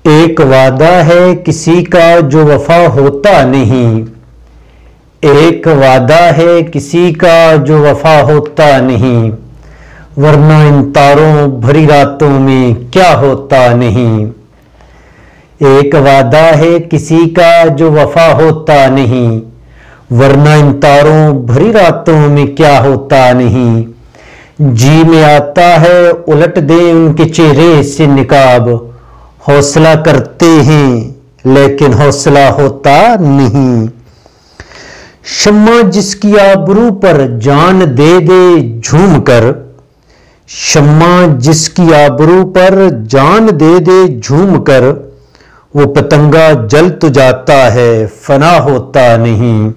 ایک وعدہ ہے کسی کا جو وفا ہوتا نہیں، ایک وعدہ ہے کسی کا جو وفا ہوتا نہیں، ورنہ ان تاروں بھری راتوں میں کیا ہوتا نہیں۔ ایک وعدہ ہے کسی کا جو وفا ہوتا نہیں، ورنہ ان تاروں بھری راتوں میں کیا ہوتا نہیں۔ جی میں آتا ہے الٹ دیں ان کے چہرے سے نقاب، حوصلہ کرتے ہیں لیکن حوصلہ ہوتا نہیں۔ شمع جس کی آبرو پر جان دے دے جھوم کر، شمع جس کی آبرو پر جان دے دے جھوم کر، وہ پتنگا جل تو جاتا ہے فنا ہوتا نہیں۔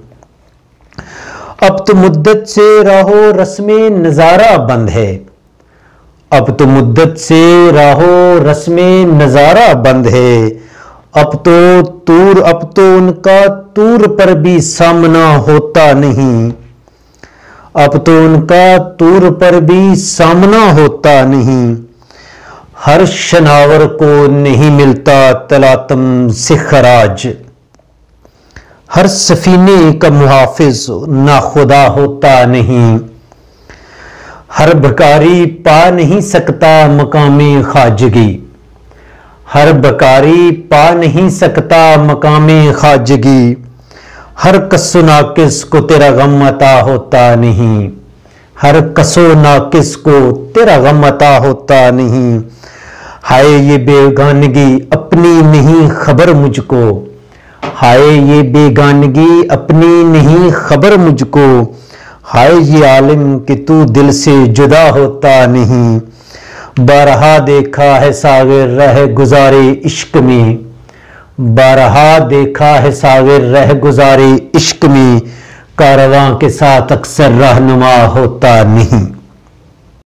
اب تو مدت سے راہو رسم نظارہ بند ہے، اب تو مدت سے راہو رسم نظارہ بند ہے۔ اب تو ان کا طور پر بھی سامنا ہوتا نہیں، اب تو ان کا طور پر بھی سامنا ہوتا نہیں۔ ہر شناور کو نہیں ملتا تلاتم سے خراج، ہر سفینے کا محافظ ناخدا ہوتا نہیں۔ ہر بھکاری پا نہیں سکتا مقام خواجگی، ہر بھکاری پا نہیں سکتا مقام خواجگی۔ ہر کس و ناقص کو تیرا غم عطا ہوتا نہیں، ہر کس و ناقص کو تیرا غم عطا ہوتا نہیں۔ ہائے یہ بیگانگی اپنی نہیں خبر مجھ کو، ہائے یہ بیگانگی اپنی نہیں خبر مجھ کو۔ ہائے یہ عالم کہ تو دل سے جدا ہوتا نہیں۔ بارہا دیکھا ہے ساغر رہ گزارے عشق میں، بارہا دیکھا ہے ساغر رہ گزارے عشق میں، کارواں کے ساتھ اکثر رہنما ہوتا نہیں۔